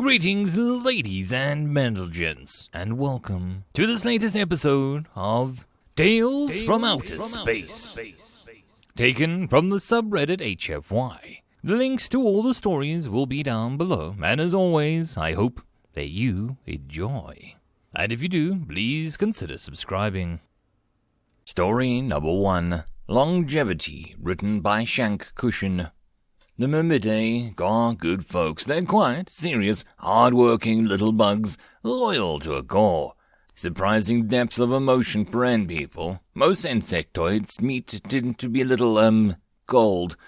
Greetings, ladies and gents, and welcome to this latest episode of Tales from Outer Space, taken from the subreddit HFY. The links to all the stories will be down below, and as always, I hope that you enjoy. And if you do, please consider subscribing. Story number 1, Longevity, written by Shank Cushion. The Myrmidae are good folks. They're quiet, serious, hard-working little bugs, loyal to a core. Surprising depth of emotion for ant people. Most insectoids tend to be a little, cold.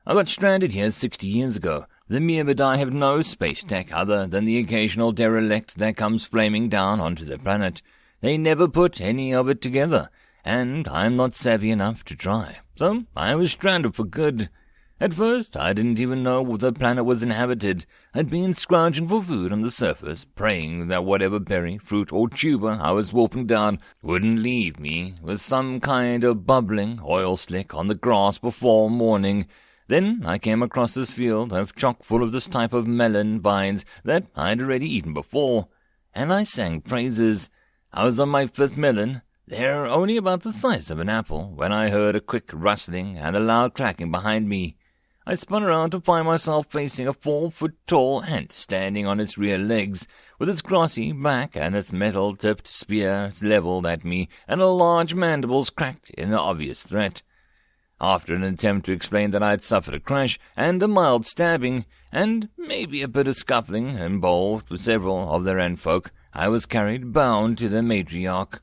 I got stranded here 60 years ago. The Myrmidae have no space tech other than the occasional derelict that comes flaming down onto their planet. They never put any of it together, and I'm not savvy enough to try. So I was stranded for good. At first, I didn't even know the planet was inhabited. I'd been scrounging for food on the surface, praying that whatever berry, fruit, or tuber I was wolfing down wouldn't leave me with some kind of bubbling oil slick on the grass before morning. Then I came across this field chock full of this type of melon vines that I'd already eaten before, and I sang praises. I was on my 5th melon. They're only about the size of an apple, when I heard a quick rustling and a loud clacking behind me. I spun around to find myself facing a 4-foot-tall ant standing on its rear legs, with its glossy back and its metal-tipped spear leveled at me, and large mandibles cracked in obvious threat. After an attempt to explain that I had suffered a crash and a mild stabbing, and maybe a bit of scuffling involved with several of their ant folk, I was carried bound to the matriarch.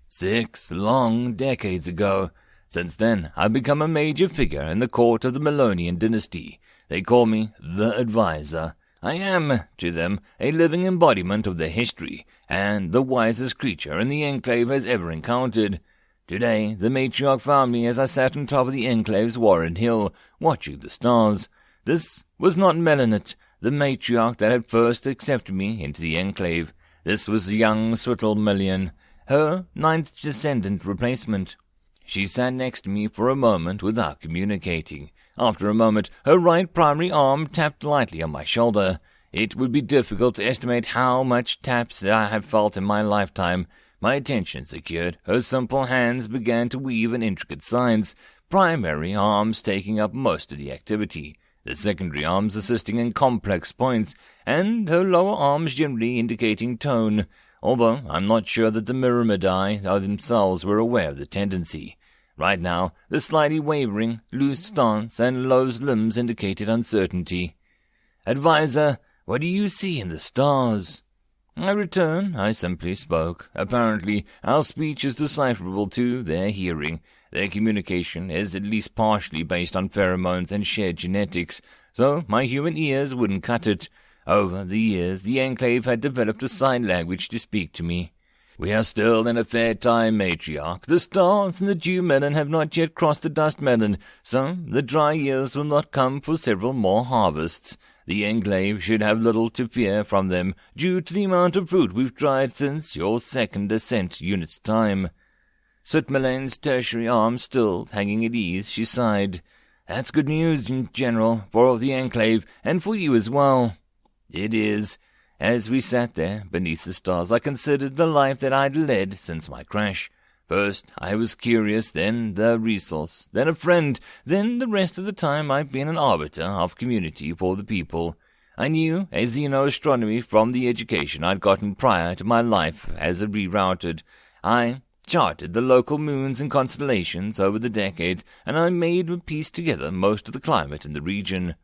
6 long decades ago. Since then, I've become a major figure in the court of the Melonian dynasty. They call me the Advisor. I am, to them, a living embodiment of their history, and the wisest creature in the Enclave has ever encountered. Today, the matriarch found me as I sat on top of the Enclave's Warren Hill, watching the stars. This was not Melanet, the matriarch that had first accepted me into the Enclave. This was young Swittlemillion, her 9th descendant replacement. She sat next to me for a moment without communicating. After a moment, her right primary arm tapped lightly on my shoulder. It would be difficult to estimate how much taps that I have felt in my lifetime. My attention secured, her simple hands began to weave an intricate science, primary arms taking up most of the activity, the secondary arms assisting in complex points, and her lower arms generally indicating tone, although I'm not sure that the Myrmidae themselves were aware of the tendency. Right now, the slightly wavering, loose stance and loose limbs indicated uncertainty. "Advisor, what do you see in the stars?" I simply spoke. Apparently, our speech is decipherable to their hearing. Their communication is at least partially based on pheromones and shared genetics, so my human ears wouldn't cut it. Over the years, the Enclave had developed a sign language to speak to me. "We are still in a fair time, matriarch. The stars and the dew melon have not yet crossed the dust melon, so the dry years will not come for several more harvests. The Enclave should have little to fear from them, due to the amount of fruit we've dried since your 2nd ascent unit's time." Swittmillian's tertiary arm still hanging at ease, she sighed. "That's good news, General, for the Enclave, and for you as well." "It is." As we sat there, beneath the stars, I considered the life that I'd led since my crash. First, I was curious, then the resource, then a friend, then the rest of the time I've been an arbiter of community for the people. I knew a xenoastronomy from the education I'd gotten prior to my life as a rerouted. I charted the local moons and constellations over the decades, and I made and pieced together most of the climate in the region.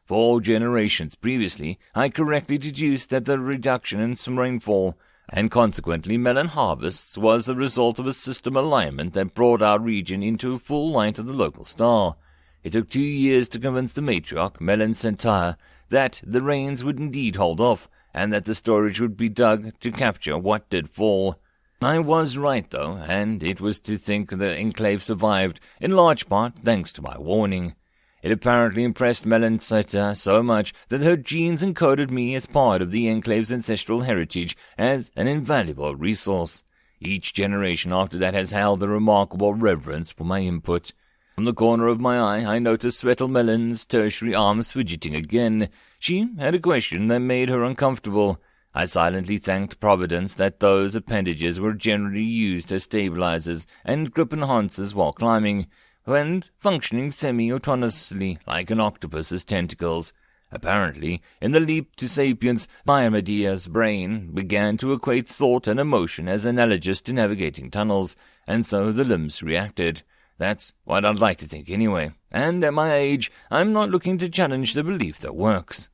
4 generations previously, I correctly deduced that the reduction in some rainfall, and consequently melon harvests, was the result of a system alignment that brought our region into full light of the local star. It took 2 years to convince the matriarch, Melon Centaur, that the rains would indeed hold off, and that the storage would be dug to capture what did fall. I was right, though, and it was to think the Enclave survived, in large part thanks to my warning. It apparently impressed Melon Centaur so much that her genes encoded me as part of the Enclave's ancestral heritage as an invaluable resource. Each generation after that has held a remarkable reverence for my input. From the corner of my eye, I noticed Swittlemillian's tertiary arms fidgeting again. She had a question that made her uncomfortable. I silently thanked Providence that those appendages were generally used as stabilizers and grip enhancers while climbing, and functioning semi-autonomously like an octopus's tentacles. Apparently, in the leap to sapience, Biomedia's brain began to equate thought and emotion as analogous to navigating tunnels, and so the limbs reacted. That's what I'd like to think anyway, and at my age, I'm not looking to challenge the belief that works.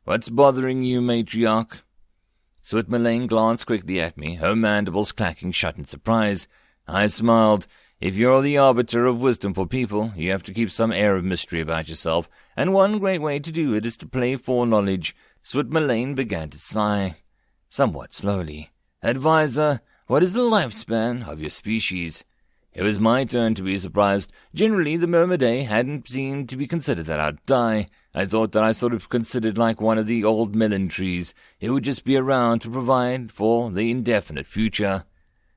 What's bothering you, matriarch? Sweetmelane glanced quickly at me, her mandibles clacking shut in surprise. I smiled. If you're the arbiter of wisdom for people, you have to keep some air of mystery about yourself, and one great way to do it is to play foreknowledge. Sweetmelane began to sigh, somewhat slowly. Advisor, what is the lifespan of your species? It was my turn to be surprised. Generally, the Myrmidae hadn't seemed to be considered that I'd die. I thought that I sort of considered like one of the old melon trees. It would just be around to provide for the indefinite future.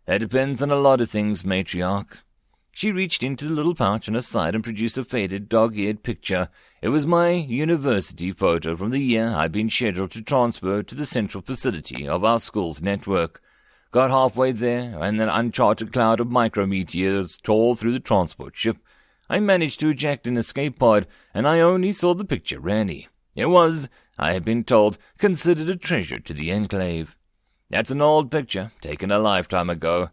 That depends on a lot of things, matriarch. She reached into the little pouch on her side and produced a faded, dog-eared picture. It was my university photo from the year I'd been scheduled to transfer to the central facility of our school's network. Got halfway there, and an uncharted cloud of micrometeors tore through the transport ship. I managed to eject an escape pod, and I only saw the picture rarely. It was, I had been told, considered a treasure to the Enclave. That's an old picture, taken a lifetime ago.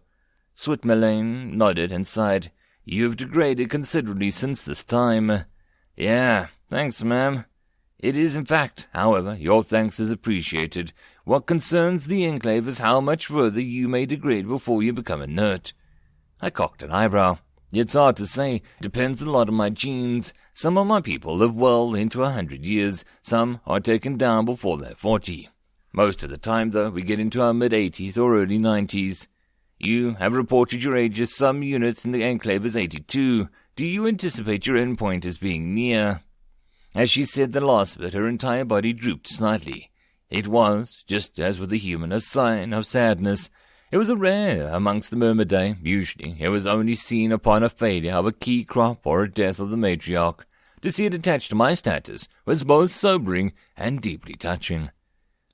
Sweetmelane nodded and sighed. You've degraded considerably since this time. Yeah, thanks, ma'am. It is, in fact, however, your thanks is appreciated. What concerns the Enclave is how much further you may degrade before you become inert. I cocked an eyebrow. It's hard to say. Depends a lot on my genes. Some of my people live well into 100 years. Some are taken down before they're 40. Most of the time, though, we get into our mid-80s or early 90s. You have reported your age as some units in the Enclave as 82. Do you anticipate your endpoint as being near? As she said the last bit, her entire body drooped slightly. It was, just as with the human, a sign of sadness. It was a rare amongst the Myrmidae. Usually, it was only seen upon a failure of a key crop or a death of the matriarch. To see it attached to my status was both sobering and deeply touching.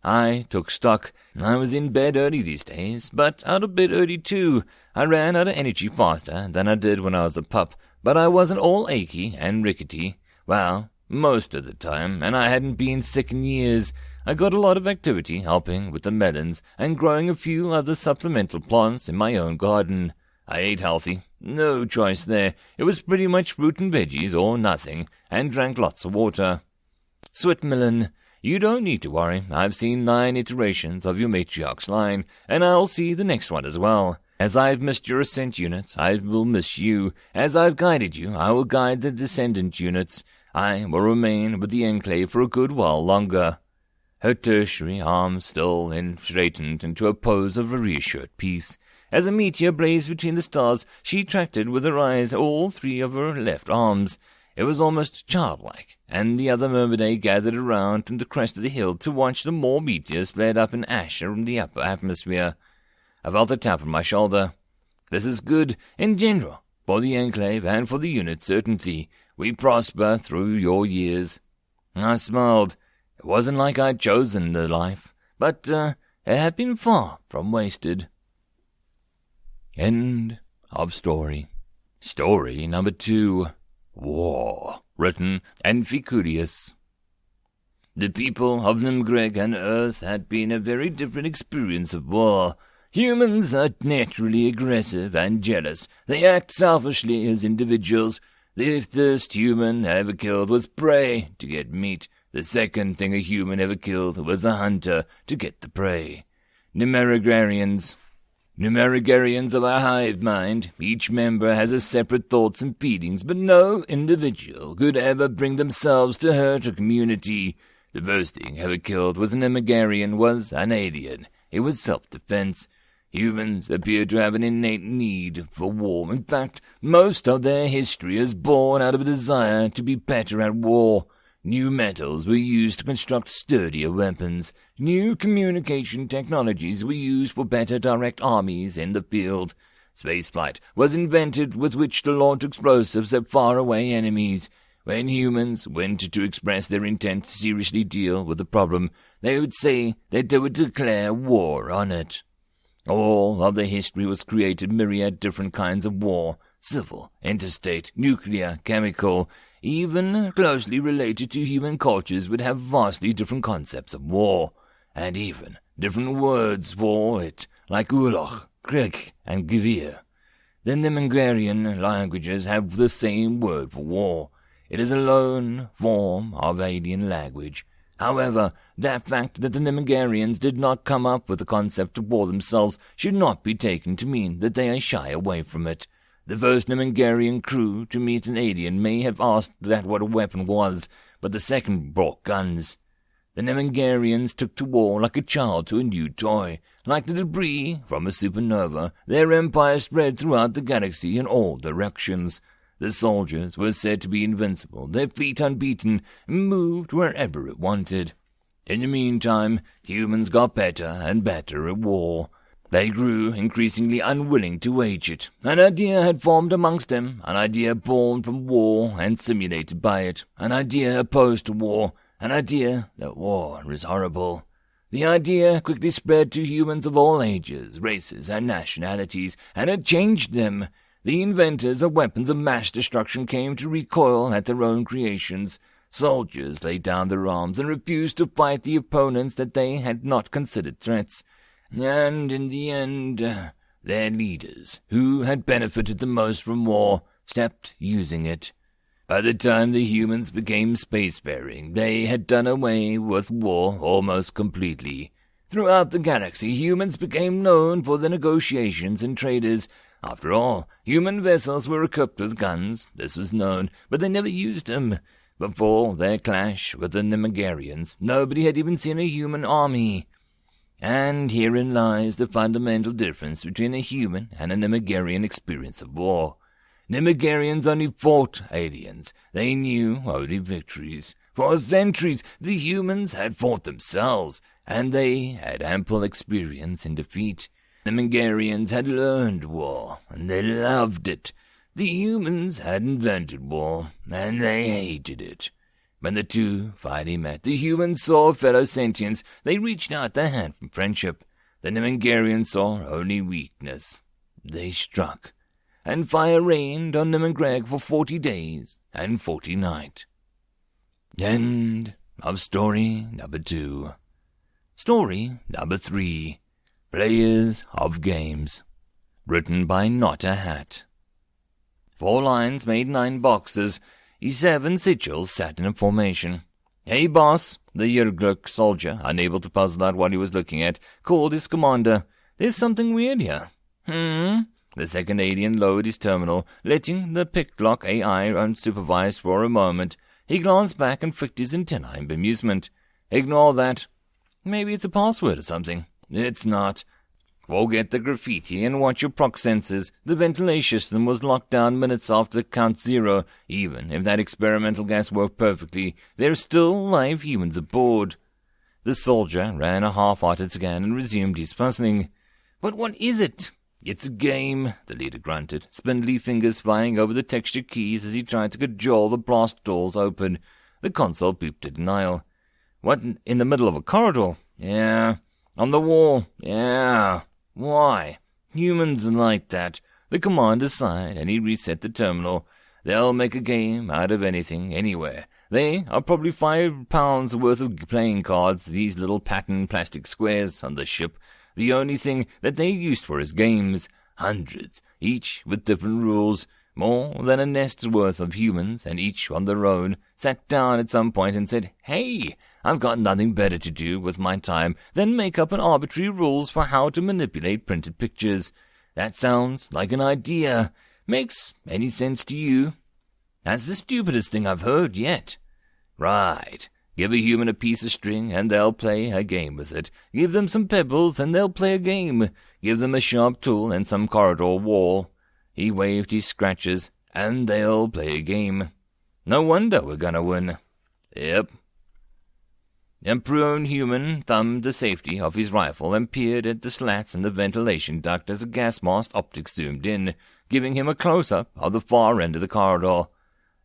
I took stock. I was in bed early these days, but out of bed early too. I ran out of energy faster than I did when I was a pup, but I wasn't all achy and rickety. Well, most of the time, and I hadn't been sick in years. I got a lot of activity helping with the melons and growing a few other supplemental plants in my own garden. I ate healthy. No choice there. It was pretty much fruit and veggies or nothing, and drank lots of water. Sweetmelane, you don't need to worry. I've seen 9 iterations of your matriarch's line, and I'll see the next one as well. As I've missed your ascent units, I will miss you. As I've guided you, I will guide the descendant units. I will remain with the Enclave for a good while longer. Her tertiary arm still straightened into a pose of a reassured peace. As a meteor blazed between the stars, she tracked with her eyes all 3 of her left arms. It was almost childlike, and the other Myrmidae gathered around the crest of the hill to watch the more meteors flared up in ash from the upper atmosphere. I felt a tap on my shoulder. This is good, in general, for the Enclave and for the unit, certainly. We prosper through your years. I smiled. It wasn't like I'd chosen the life, but it had been far from wasted. End of story. Story number 2. War. Written Amphicudius. The people of Nimgreg and Earth had been a very different experience of war. Humans are naturally aggressive and jealous. They act selfishly as individuals. The first human ever killed was prey to get meat. The second thing a human ever killed was a hunter to get the prey. Numerigarians of our hive mind. Each member has a separate thoughts and feelings, but no individual could ever bring themselves to hurt a community. The first thing ever killed was an Imagarian was an alien. It was self-defense. Humans appear to have an innate need for war. In fact, most of their history is born out of a desire to be better at war. New metals were used to construct sturdier weapons. New communication technologies were used for better direct armies in the field. Spaceflight was invented with which to launch explosives at faraway enemies. When humans went to express their intent to seriously deal with the problem, they would say that they would declare war on it. All of the history was created myriad different kinds of war, civil, interstate, nuclear, chemical, even closely related to human cultures would have vastly different concepts of war, and even different words for it, like Urloch, Krieg, and Gewir. The Nimengarian languages have the same word for war. It is a lone form of alien language. However, the fact that the Nimengarians did not come up with the concept of war themselves should not be taken to mean that they are shy away from it. The first Nimengarian crew to meet an alien may have asked that what a weapon was, but the second brought guns. The Nimengarians took to war like a child to a new toy. Like the debris from a supernova, their empire spread throughout the galaxy in all directions. The soldiers were said to be invincible, their fleet unbeaten, and moved wherever it wanted. In the meantime, humans got better and better at war. They grew increasingly unwilling to wage it. An idea had formed amongst them, an idea born from war and simulated by it, an idea opposed to war, an idea that war is horrible. The idea quickly spread to humans of all ages, races, and nationalities, and had changed them. The inventors of weapons of mass destruction came to recoil at their own creations. Soldiers laid down their arms and refused to fight the opponents that they had not considered threats. And in the end, their leaders, who had benefited the most from war, stopped using it. By the time the humans became spacefaring, they had done away with war almost completely. Throughout the galaxy, humans became known for their negotiations and traders. After all, human vessels were equipped with guns, this was known, but they never used them. Before their clash with the Nimegarians, nobody had even seen a human army. And herein lies the fundamental difference between a human and a Nimegarian experience of war. Nimegarians only fought aliens. They knew only victories. For centuries, the humans had fought themselves, and they had ample experience in defeat. The Nimegarians had learned war, and they loved it. The humans had invented war, and they hated it. When the two finally met, the humans saw fellow sentients. They reached out their hand for friendship. The Nimegarians saw only weakness. They struck, and fire rained on Nimengreg for 40 days and 40 nights. End of story number 2. Story number 3. Players of Games. Written by Not a Hat. 4 lines made 9 boxes. 7 sigils sat in a formation. "Hey, boss," the Yurgluk soldier, unable to puzzle out what he was looking at, called his commander. "There's something weird here." The second alien lowered his terminal, letting the picklock AI unsupervised for a moment. He glanced back and flicked his antennae in bemusement. "Ignore that. Maybe it's a password or something." "It's not. Forget the graffiti and watch your proc sensors. The ventilation system was locked down minutes after count 0. Even if that experimental gas worked perfectly, there are still live humans aboard." The soldier ran a half-hearted scan and resumed his puzzling. "But what is it?" "It's a game," the leader grunted, spindly fingers flying over the textured keys as he tried to cajole the blast doors open. The console beeped a denial. "What, in the middle of a corridor?" "Yeah." "On the wall?" "Yeah." "Why?" "Humans are like that." The commander sighed, and he reset the terminal. "They'll make a game out of anything, anywhere. They are probably 5 pounds worth of playing cards, these little patterned plastic squares on the ship. The only thing that they're used for is games. Hundreds, each with different rules. More than a nest's worth of humans, and each on their own, sat down at some point and said, "Hey, I've got nothing better to do with my time than make up an arbitrary rules for how to manipulate printed pictures. That sounds like an idea. Makes any sense to you?" "That's the stupidest thing I've heard yet." "Right. Give a human a piece of string, and they'll play a game with it. Give them some pebbles, and they'll play a game. Give them a sharp tool and some corridor wall." He waved his scratches, "and they'll play a game. No wonder we're gonna win." "Yep." A prone human thumbed the safety of his rifle and peered at the slats in the ventilation duct as a gas mask optic zoomed in, giving him a close-up of the far end of the corridor.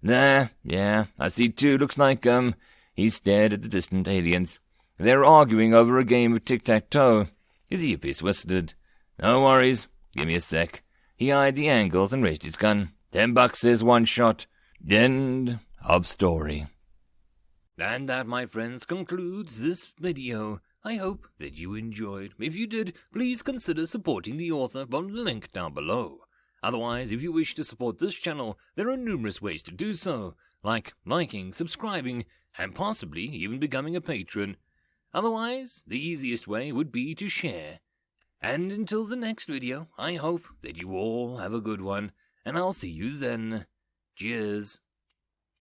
Yeah, I see too. Looks like, he stared at the distant aliens. They're arguing over a game of tic-tac-toe. His earpiece whistled. No worries. Give me a sec. He eyed the angles and raised his gun. $10 is one shot. End of story. And that, my friends, concludes this video. I hope that you enjoyed. If you did, please consider supporting the author from the link down below. Otherwise, if you wish to support this channel, there are numerous ways to do so, like liking, subscribing, and possibly even becoming a patron. Otherwise, the easiest way would be to share. And until the next video, I hope that you all have a good one, and I'll see you then. Cheers.